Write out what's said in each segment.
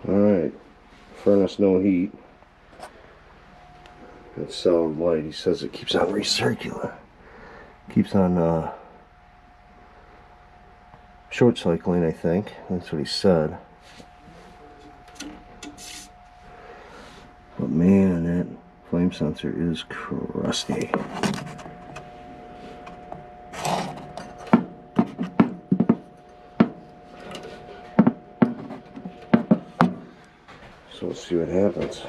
Alright, furnace no heat. It's solid white. He says it keeps on recirculating. Keeps on short cycling, I think. That's what he said. But man, that flame sensor is crusty. So let's see what happens.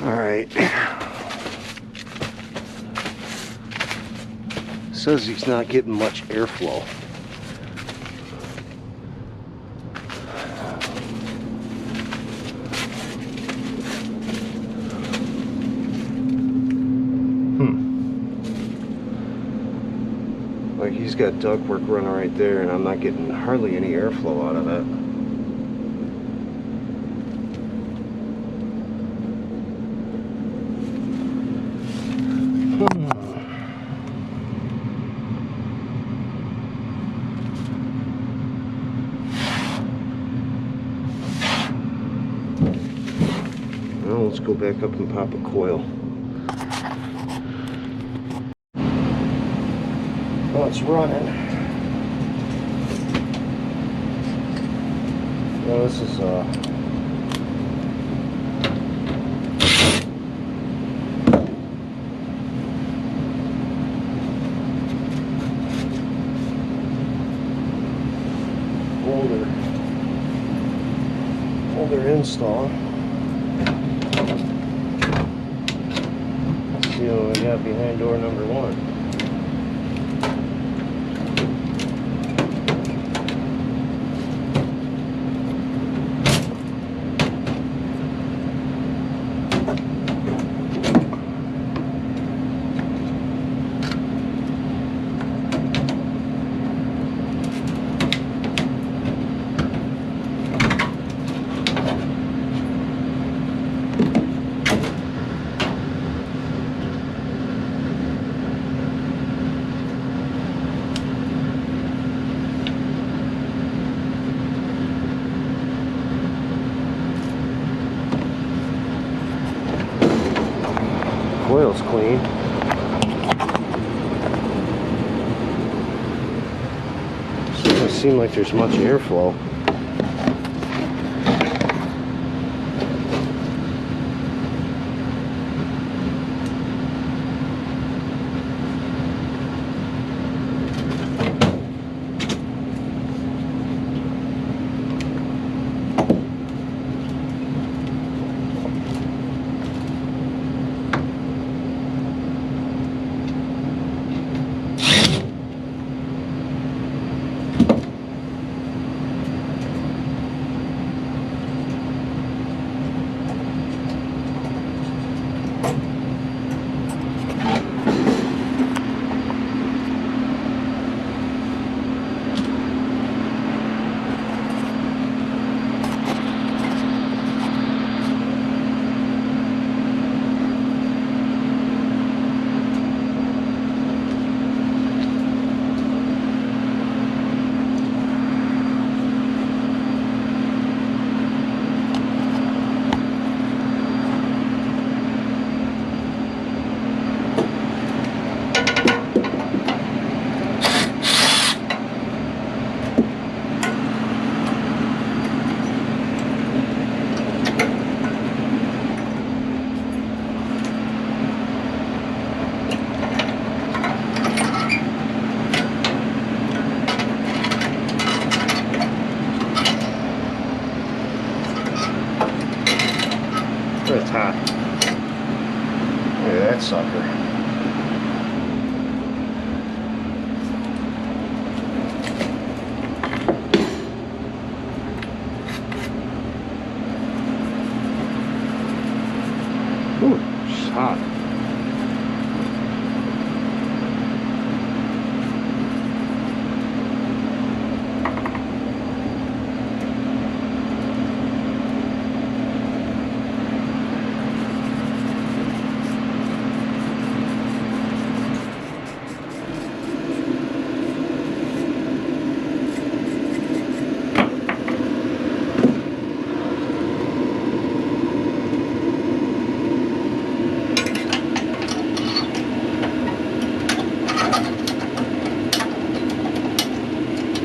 Alright. Says he's not getting much airflow. Like he's got ductwork running right there and I'm not getting hardly any airflow out of it. Well, let's go back up and pop a coil. Well, it's running. Well, this is older install. Let's see what we got behind door number 1. Coil's clean. So it doesn't seem like there's much airflow.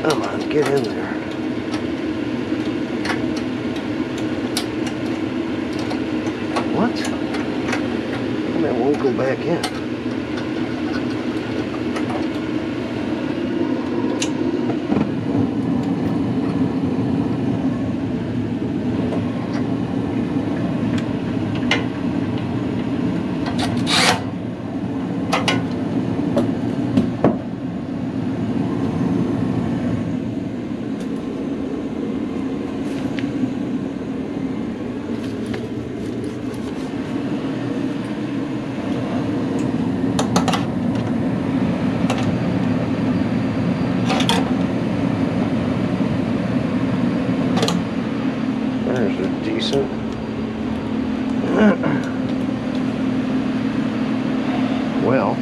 Come on, get in there. What? And that won't go back in. Well,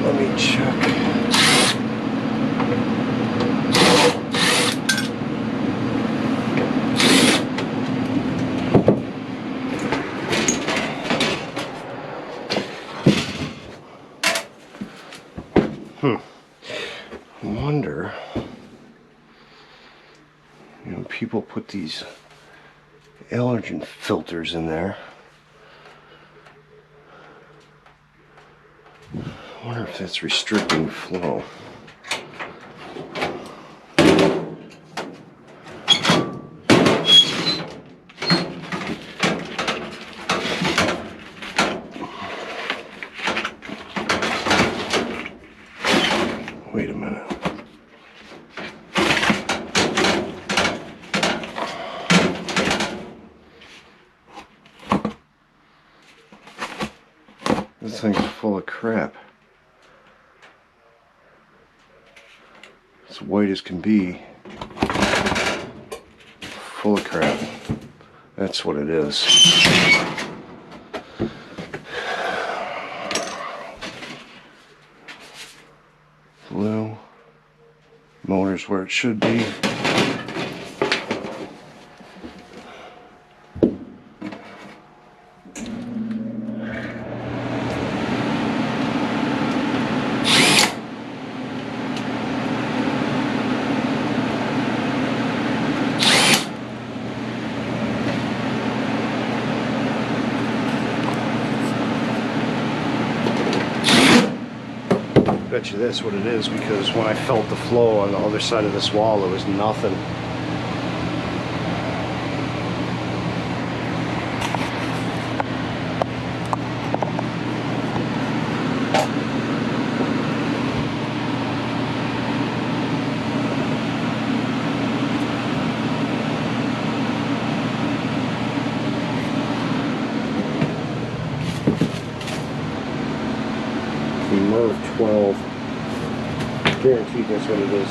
let me check. I wonder, you know, people put these allergen filters in there. I wonder if that's restricting flow. Wait a minute. This thing's full of crap. It's white as can be. Full of crap. That's what it is. Blue. Motor's where it should be. Bet you that's what it is, because when I felt the flow on the other side of this wall, it was nothing. M12. Guaranteed that's what it is.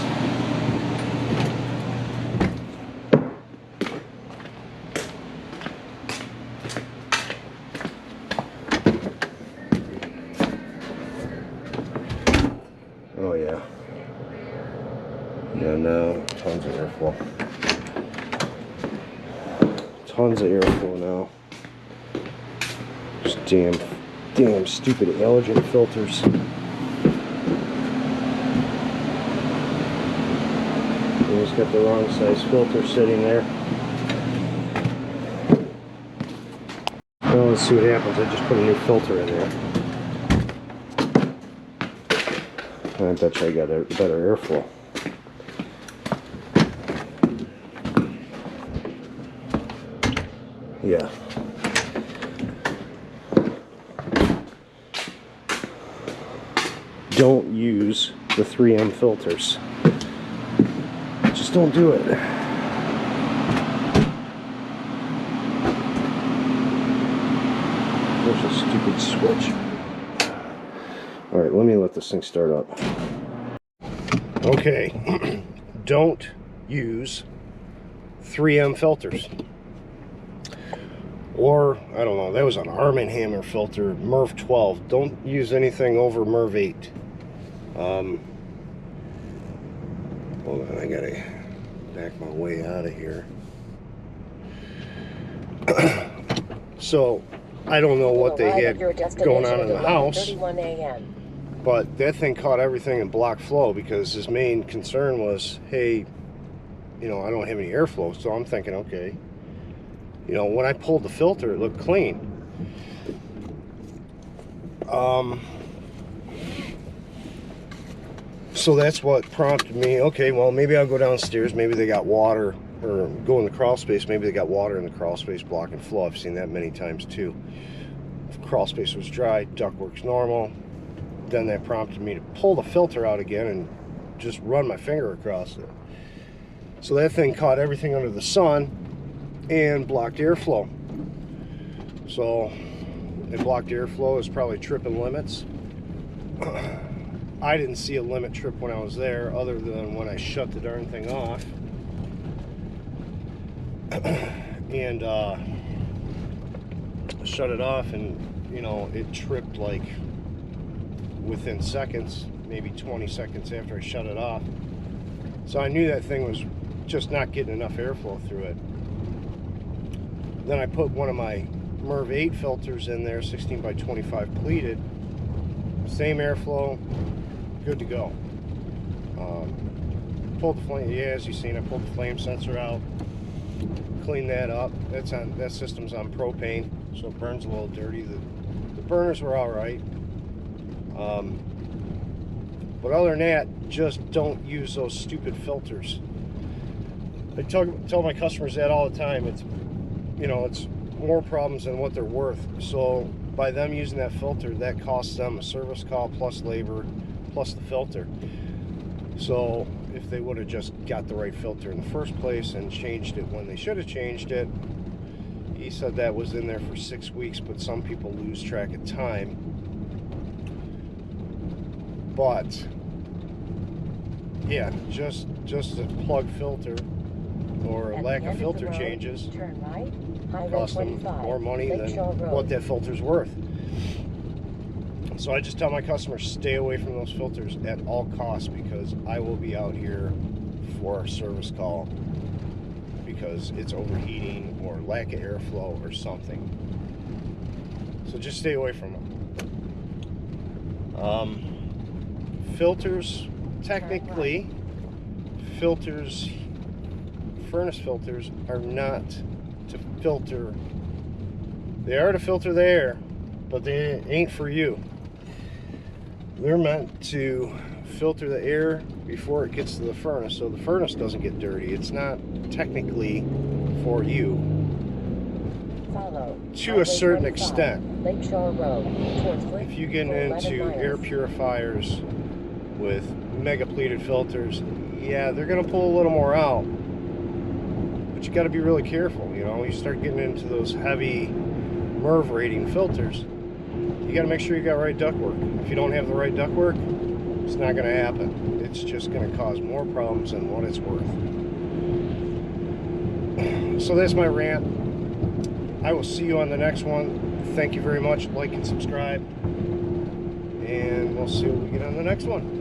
Oh yeah. Yeah, no, tons of airflow. Tons of airflow now. Just damn stupid allergen filters. He's got the wrong size filter sitting there. Well, let's see what happens. I just put a new filter in there. I bet you I got a better airflow. Yeah. Don't use the 3M filters. Just don't do it. There's a stupid switch. Alright, let me let this thing start up. Okay. Don't use 3M filters. Or, I don't know, that was an Arm & Hammer filter, MERV 12. Don't use anything over MERV 8. Hold on, I gotta back my way out of here. So, I don't know what they had going on in the house, But that thing caught everything and blocked flow, because his main concern was, hey, you know, I don't have any airflow. So I'm thinking, okay, you know, when I pulled the filter, it looked clean. So that's what prompted me, okay, well, maybe I'll go downstairs. Maybe they got water, or go in the crawl space. Maybe they got water in the crawl space blocking flow. I've seen that many times too. If crawl space was dry, ductwork's normal. Then that prompted me to pull the filter out again and just run my finger across it. So that thing caught everything under the sun and blocked airflow. So it blocked airflow. It's probably tripping limits. I didn't see a limit trip when I was there, other than when I shut the darn thing off. And shut it off, and you know, it tripped like within seconds, maybe 20 seconds after I shut it off. So I knew that thing was just not getting enough airflow through it. Then I put one of my MERV 8 filters in there, 16 by 25 pleated, same airflow, good to go. Pulled the flame, yeah, as you've seen, I pulled the flame sensor out, cleaned that up. That system's on propane, so it burns a little dirty. The burners were all right. But other than that, just don't use those stupid filters. I tell my customers that all the time. It's, you know, it's more problems than what they're worth. So by them using that filter, that costs them a service call plus labor plus the filter. So if they would have just got the right filter in the first place and changed it when they should have changed it, he said that was in there for 6 weeks, but some people lose track of time. But yeah, just a plug filter or a lack of filter changes cost them more money than what that filter's worth. So I just tell my customers, stay away from those filters at all costs, because I will be out here for a service call because it's overheating or lack of airflow or something. So just stay away from them. Filters, technically, furnace filters are not to filter. They are to filter the air, but they ain't for you. They're meant to filter the air before it gets to the furnace, so the furnace doesn't get dirty. It's not technically for you. To a certain extent. If you get into air purifiers with mega pleated filters, yeah, they're going to pull a little more out, but you got to be really careful. You know, you start getting into those heavy MERV rating filters, you got to make sure you got right ductwork. If you don't have the right ductwork, it's not going to happen. It's just going to cause more problems than what it's worth. So that's my rant. I will see you on the next one. Thank you very much. Like and subscribe, and we'll see what we get on the next one.